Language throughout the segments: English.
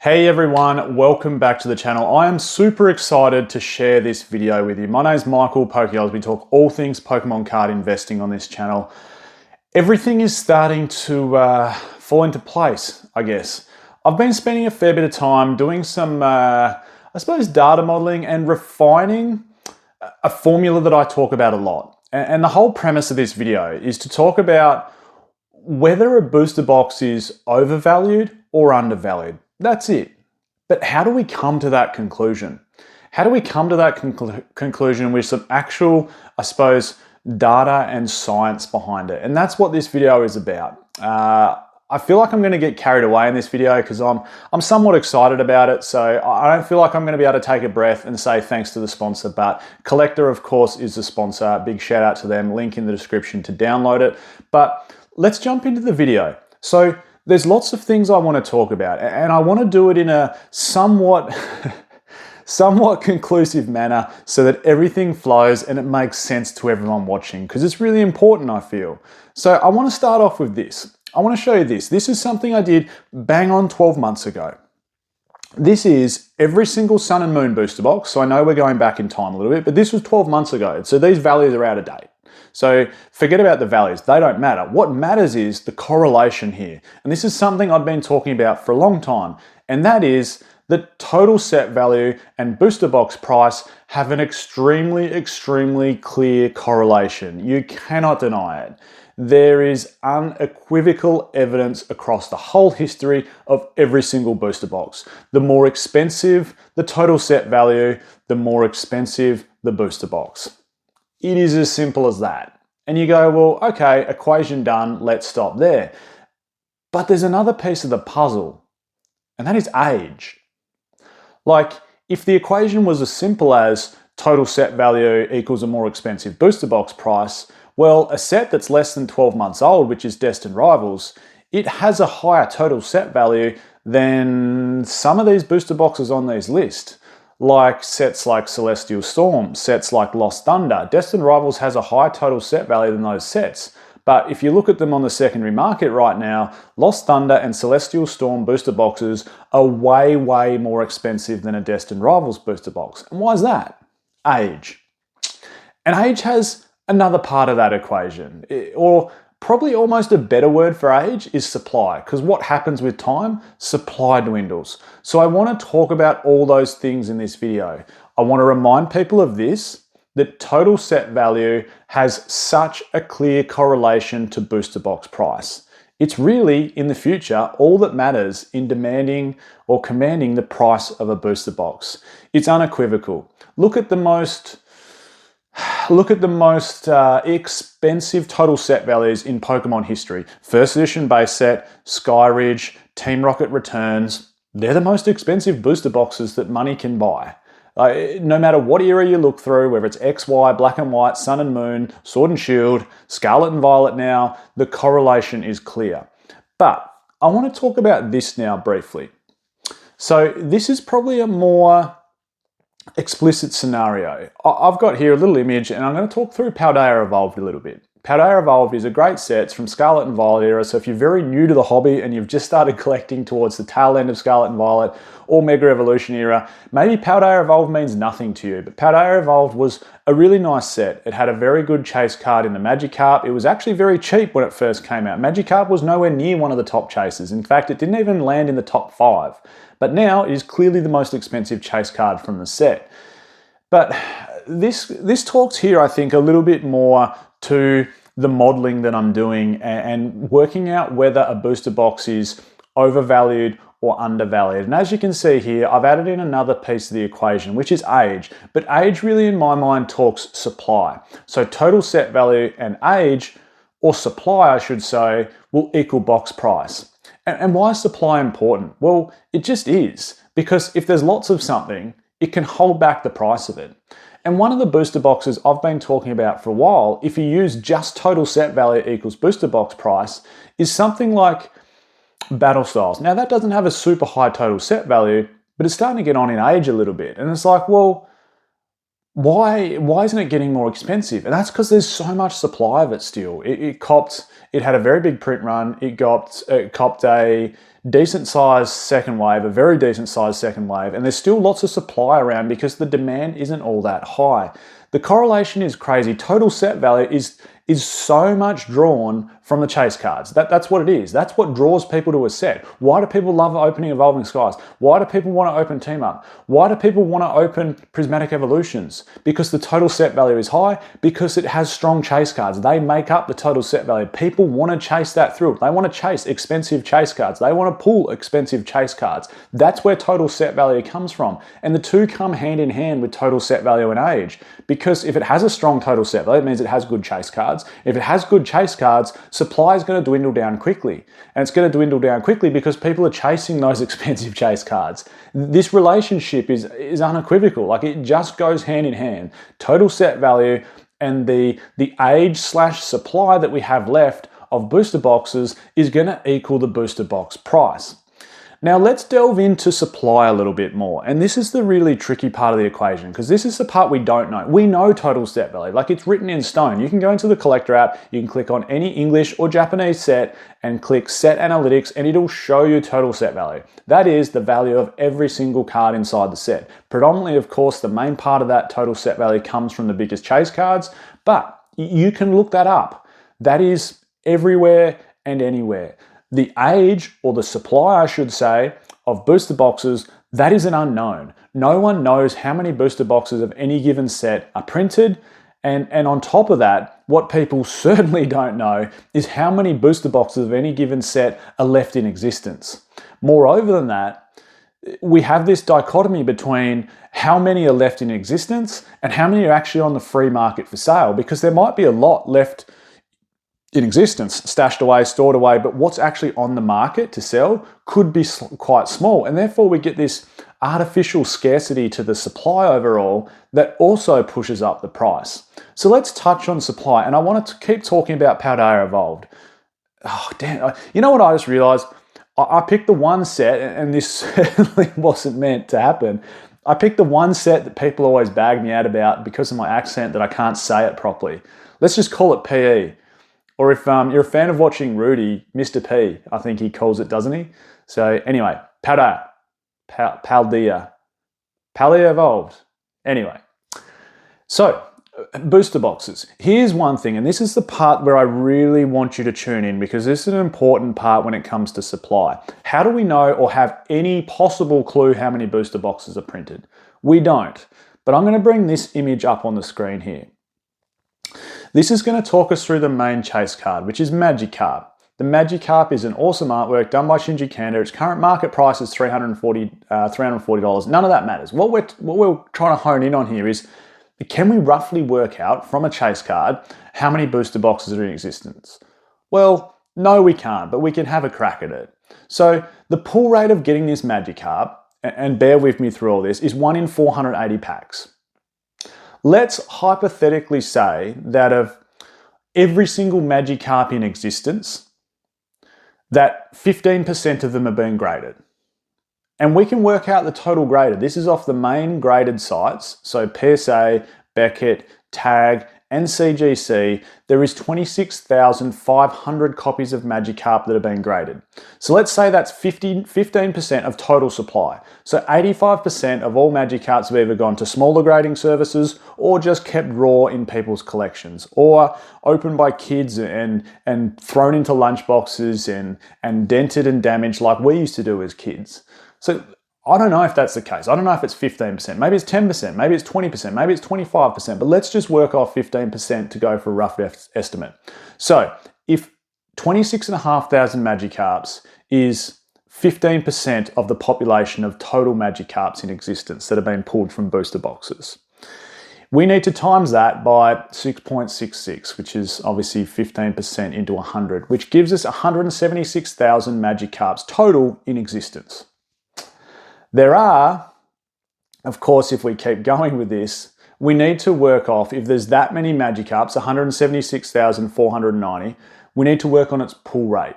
Hey everyone, welcome back to the channel. I am super excited to share this video with you. My name is Michael Pokeos. We talk all things Pokemon card investing on this channel. Everything is starting to fall into place, I guess. I've been spending a fair bit of time doing some, I suppose, data modeling and refining a formula that I talk about a lot. And the whole premise of this video is to talk about whether a booster box is overvalued or undervalued. That's it. But how do we come to that conclusion? How do we come to that conclusion with some actual, I suppose, data and science behind it? And that's what this video is about. I feel like I'm going to get carried away in this video because I'm somewhat excited about it. So I don't feel like I'm going to be able to take a breath and say thanks to the sponsor, but Collector, of course, is the sponsor. Big shout out to them. Link in the description to download it. But let's jump into the video. So there's lots of things I want to talk about, and I want to do it in a somewhat conclusive manner so that everything flows and it makes sense to everyone watching, because it's really important, I feel. So I want to start off with this. I want to show you this. This is something I did bang on 12 months ago. This is every single Sun and Moon booster box. So I know we're going back in time a little bit, but this was 12 months ago. So these values are out of date. So forget about the values, they don't matter. What matters is the correlation here. And this is something I've been talking about for a long time. And that is that total set value and booster box price have an extremely clear correlation. You cannot deny it. There is unequivocal evidence across the whole history of every single booster box. The more expensive the total set value, the more expensive the booster box. It is as simple as that. And you go, well, okay, equation done, let's stop there. But there's another piece of the puzzle, and that is age. Like, if the equation was as simple as total set value equals a more expensive booster box price, well, a set that's less than 12 months old, which is Destined Rivals, it has a higher total set value than some of these booster boxes on these lists. Like sets like Celestial Storm, sets like Lost Thunder. Destined Rivals has a higher total set value than those sets. But if you look at them on the secondary market right now, Lost Thunder and Celestial Storm booster boxes are way more expensive than a Destined Rivals booster box. And why is that? Age. And age has another part of that equation, or probably almost a better word for age is supply, because what happens with time? Supply dwindles. So I want to talk about all those things in this video. I want to remind people of this, that total set value has such a clear correlation to booster box price. It's really, in the future, all that matters in demanding or commanding the price of a booster box. It's unequivocal. Look at the most expensive total set values in Pokemon history. First edition base set, Sky Ridge, Team Rocket Returns. They're the most expensive booster boxes that money can buy. No matter what era you look through, whether it's X, Y, Black and White, Sun and Moon, Sword and Shield, Scarlet and Violet now, the correlation is clear. But I want to talk about this now briefly. So this is probably a more explicit scenario. I've got here a little image and I'm going to talk through Paldea Evolved a little bit. Paldea Evolved is a great set. It's from Scarlet and Violet era, so if you're very new to the hobby and you've just started collecting towards the tail end of Scarlet and Violet or Mega Evolution era, maybe Paldea Evolved means nothing to you, but Paldea Evolved was a really nice set. It had a very good chase card in the Magikarp. It was actually very cheap when it first came out. Magikarp was nowhere near one of the top chasers. In fact, it didn't even land in the top 5. But now it is clearly the most expensive chase card from the set. But this talks here, I think, a little bit more to the modeling that I'm doing and working out whether a booster box is overvalued or undervalued. And as you can see here, I've added in another piece of the equation, which is age. But age really, in my mind, talks supply. So total set value and age, or supply, I should say, will equal box price. And why is supply important? Well, it just is. Because if there's lots of something, it can hold back the price of it. And one of the booster boxes I've been talking about for a while, if you use just total set value equals booster box price, is something like Battle Styles. Now that doesn't have a super high total set value, but it's starting to get on in age a little bit. And it's like, well, why isn't it getting more expensive? And that's because there's so much supply of it still. It had a very big print run. It copped a decent sized second wave, a very decent sized second wave, and there's still lots of supply around because the demand isn't all that high. The correlation is crazy. Total set value is so much drawn from the chase cards. That's what it is. That's what draws people to a set. Why do people love opening Evolving Skies? Why do people want to open Team Up? Why do people want to open Prismatic Evolutions? Because the total set value is high, because it has strong chase cards. They make up the total set value. People want to chase that through. They want to chase expensive chase cards. They want to pull expensive chase cards. That's where total set value comes from. And the two come hand in hand with total set value and age. Because if it has a strong total set value, it means it has good chase cards. If it has good chase cards, supply is going to dwindle down quickly. And it's going to dwindle down quickly because people are chasing those expensive chase cards. This relationship is unequivocal. Like, it just goes hand in hand. Total set value and the age/supply that we have left of booster boxes is going to equal the booster box price. Now let's delve into supply a little bit more. And this is the really tricky part of the equation, because this is the part we don't know. We know total set value, like it's written in stone. You can go into the collector app, you can click on any English or Japanese set and click set analytics, and it'll show you total set value. That is the value of every single card inside the set. Predominantly, of course, the main part of that total set value comes from the biggest chase cards, but you can look that up. That is everywhere and anywhere. The age, or the supply I should say, of booster boxes, that is an unknown. No one knows how many booster boxes of any given set are printed, and on top of that, what people certainly don't know is how many booster boxes of any given set are left in existence. Moreover than that, we have this dichotomy between how many are left in existence and how many are actually on the free market for sale, because there might be a lot left in existence, stashed away, stored away, but what's actually on the market to sell could be quite small. And therefore we get this artificial scarcity to the supply overall that also pushes up the price. So let's touch on supply. And I wanted to keep talking about Paldea Evolved. Oh, damn. You know what I just realized? I picked the one set, and this certainly wasn't meant to happen. I picked the one set that people always bag me out about because of my accent that I can't say it properly. Let's just call it PE. Or if you're a fan of watching Rudy, Mr. P, I think he calls it, doesn't he? So anyway, Paldea Evolved. Anyway, so booster boxes. Here's one thing, and this is the part where I really want you to tune in, because this is an important part when it comes to supply. How do we know or have any possible clue how many booster boxes are printed? We don't, but I'm going to bring this image up on the screen here. This is going to talk us through the main chase card, which is Magikarp. The Magikarp is an awesome artwork done by Shinji Kanda. Its current market price is $340. None of that matters. What we're trying to hone in on here is, can we roughly work out from a chase card how many booster boxes are in existence? Well, no, we can't, but we can have a crack at it. So the pull rate of getting this Magikarp, and bear with me through all this, is 1 in 480 packs. Let's hypothetically say that of every single Magikarp in existence, that 15% of them are being graded. And we can work out the total graded. This is off the main graded sites, so PSA, Beckett, TAG, and CGC. There is 26,500 copies of Magikarp that are being graded. So let's say that's 15% of total supply. So 85% of all Magikarps have either gone to smaller grading services or just kept raw in people's collections, or opened by kids and thrown into lunchboxes and dented and damaged like we used to do as kids. So I don't know if that's the case. I don't know if it's 15%, maybe it's 10%, maybe it's 20%, maybe it's 25%, but let's just work off 15% to go for a rough estimate. So if 26,500 Magikarps is 15% of the population of total Magikarps in existence that have been pulled from booster boxes, we need to times that by 6.66, which is obviously 15% into 100, which gives us 176,000 Magikarps total in existence. There are, of course, if we keep going with this, we need to work off, if there's that many Magikarps, 176,490, we need to work on its pull rate.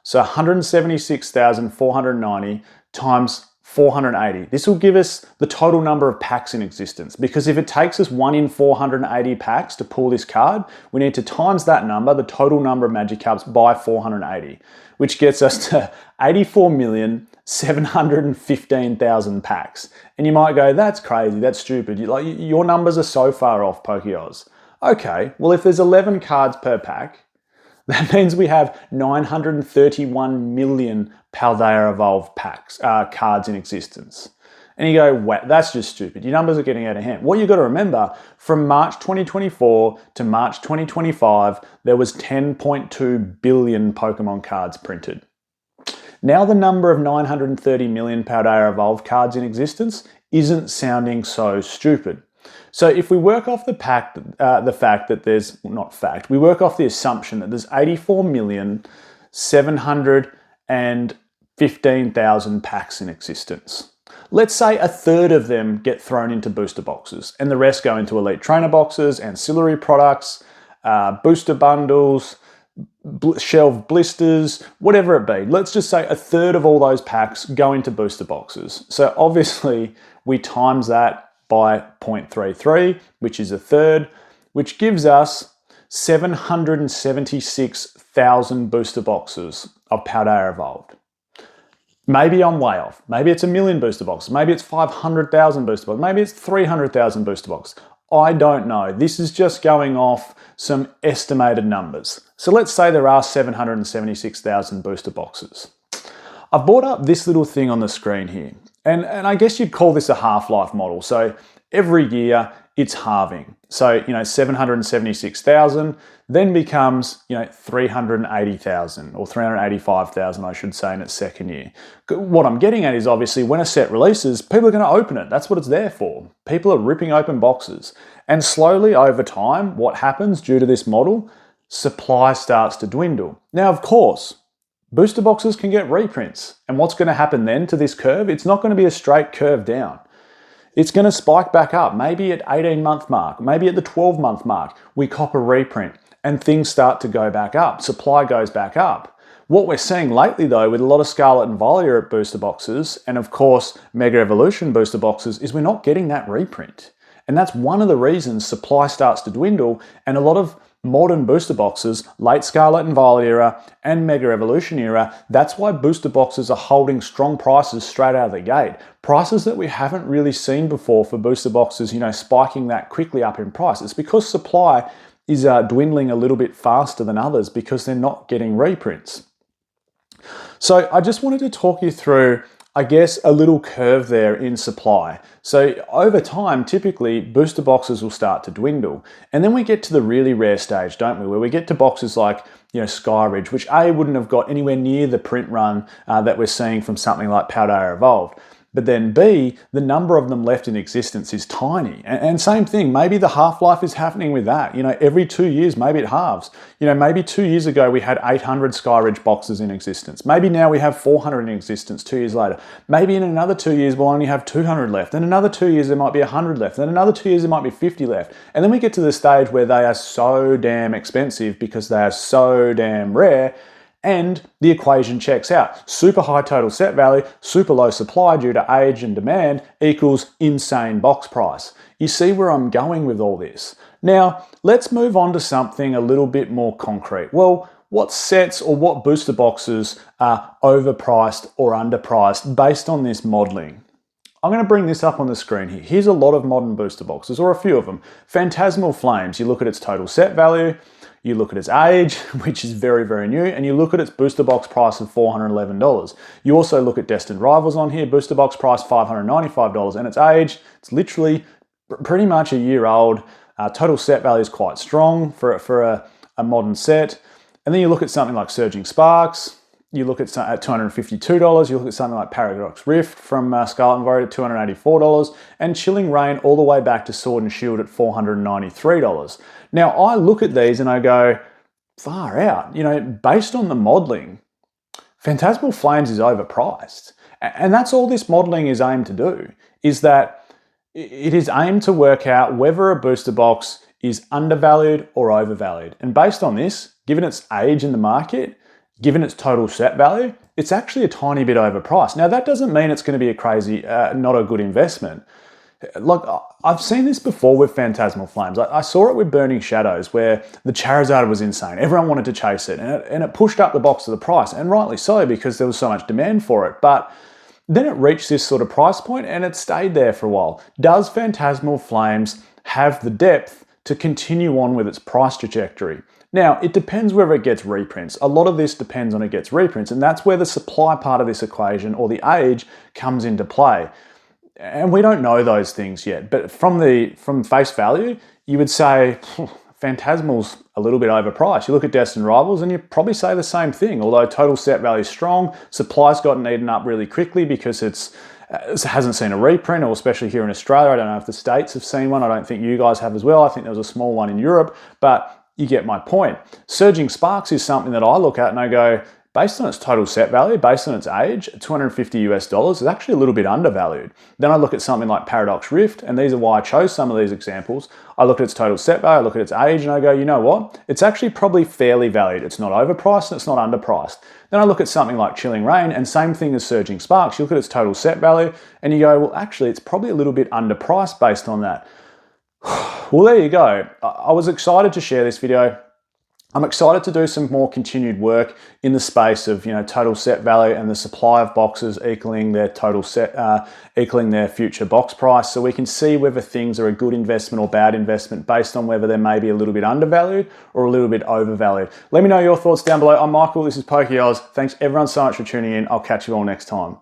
So 176,490 times 480. This will give us the total number of packs in existence, because if it takes us 1 in 480 packs to pull this card, we need to times that number, the total number of Magikarps, by 480, which gets us to 84,715,000 packs. And you might go, that's crazy, that's stupid. Your numbers are so far off, Pokeoz. Okay, well, if there's 11 cards per pack, that means we have 931 million Paldea Evolved packs, cards in existence. And you go, wow, that's just stupid. Your numbers are getting out of hand. What you've got to remember, from March 2024 to March 2025, there was 10.2 billion Pokemon cards printed. Now the number of 930 million Paldea Evolved cards in existence isn't sounding so stupid. So if we work off we work off the assumption that there's 84,715,000 packs in existence. Let's say a third of them get thrown into booster boxes and the rest go into elite trainer boxes, ancillary products, booster bundles, shelf blisters, whatever it be. Let's just say a third of all those packs go into booster boxes. So obviously we times that by 0.33, which is a third, which gives us 776,000 booster boxes of Paldea Evolved. Maybe I'm way off. Maybe it's 1 million booster boxes. Maybe it's 500,000 booster boxes. Maybe it's 300,000 booster boxes. I don't know. This is just going off some estimated numbers. So let's say there are 776,000 booster boxes. I've brought up this little thing on the screen here. And I guess you'd call this a half-life model. So every year it's halving. So, 776,000 then becomes, 380,000 or 385,000, I should say, in its second year. What I'm getting at is obviously when a set releases, people are going to open it. That's what it's there for. People are ripping open boxes. And slowly over time, what happens due to this model? Supply starts to dwindle. Now, of course, booster boxes can get reprints. And what's going to happen then to this curve? It's not going to be a straight curve down. It's going to spike back up, maybe at 18-month mark, maybe at the 12-month mark, we cop a reprint and things start to go back up. Supply goes back up. What we're seeing lately though, with a lot of Scarlet and Violet booster boxes, and of course Mega Evolution booster boxes, is we're not getting that reprint. And that's one of the reasons supply starts to dwindle, and a lot of modern booster boxes, late Scarlet and Violet era and Mega Evolution era, that's why booster boxes are holding strong prices straight out of the gate. Prices that we haven't really seen before for booster boxes, spiking that quickly up in price. It's because supply is dwindling a little bit faster than others because they're not getting reprints. So I just wanted to talk you through, I guess, a little curve there in supply. So over time, typically booster boxes will start to dwindle. And then we get to the really rare stage, don't we? Where we get to boxes like, Skyridge, which A, wouldn't have got anywhere near the print run that we're seeing from something like Paldea Evolved. But then B, the number of them left in existence is tiny. And same thing, maybe the half-life is happening with that. Every 2 years, maybe it halves. Maybe 2 years ago we had 800 Skyridge boxes in existence. Maybe now we have 400 in existence 2 years later. Maybe in another 2 years we'll only have 200 left. Then another 2 years there might be 100 left. Then another 2 years there might be 50 left. And then we get to the stage where they are so damn expensive because they are so damn rare, and the equation checks out. Super high total set value, super low supply due to age and demand equals insane box price. You see where I'm going with all this? Now, let's move on to something a little bit more concrete. Well, what sets or what booster boxes are overpriced or underpriced based on this modeling? I'm going to bring this up on the screen here. Here's a lot of modern booster boxes, or a few of them. Phantasmal Flames, you look at its total set value, you look at its age, which is very, very new, and you look at its booster box price of $411. You also look at Destined Rivals on here, booster box price $595, and its age, it's literally pretty much a year old. Total set value is quite strong for a modern set. And then you look at something like Surging Sparks, you look at $252, you look at something like Paradox Rift from Scarlet and Violet at $284, and Chilling Reign all the way back to Sword and Shield at $493. Now, I look at these and I go, far out. Based on the modeling, Phantasmal Flames is overpriced. And that's all this modeling is aimed to do, is that it is aimed to work out whether a booster box is undervalued or overvalued. And based on this, given its age in the market, given its total set value, it's actually a tiny bit overpriced. Now, that doesn't mean it's going to be a crazy, not a good investment. Like, I've seen this before with Phantasmal Flames. I saw it with Burning Shadows, where the Charizard was insane. Everyone wanted to chase it, and it pushed up the box of the price, and rightly so, because there was so much demand for it. But then it reached this sort of price point, and it stayed there for a while. Does Phantasmal Flames have the depth to continue on with its price trajectory? Now, it depends whether it gets reprints. A lot of this depends on it gets reprints, and that's where the supply part of this equation, or the age, comes into play. And we don't know those things yet, but from face value, you would say Phantasmal's a little bit overpriced. You look at Destined Rivals and you probably say the same thing, although total set value is strong, supply's gotten eaten up really quickly because it hasn't seen a reprint, or especially here in Australia. I don't know if the States have seen one. I don't think you guys have as well. I think there was a small one in Europe, but you get my point. Surging Sparks is something that I look at and I go, based on its total set value, based on its age, $250 is actually a little bit undervalued. Then I look at something like Paradox Rift, and these are why I chose some of these examples. I look at its total set value, I look at its age, and I go, you know what? It's actually probably fairly valued. It's not overpriced and it's not underpriced. Then I look at something like Chilling Reign, and same thing as Surging Sparks. You look at its total set value, and you go, well, actually, it's probably a little bit underpriced based on that. Well, there you go. I was excited to share this video. I'm excited to do some more continued work in the space of, total set value and the supply of boxes equaling their total set, equaling their future box price, so we can see whether things are a good investment or bad investment based on whether they're maybe a little bit undervalued or a little bit overvalued. Let me know your thoughts down below. I'm Michael. This is PokeOz. Thanks everyone so much for tuning in. I'll catch you all next time.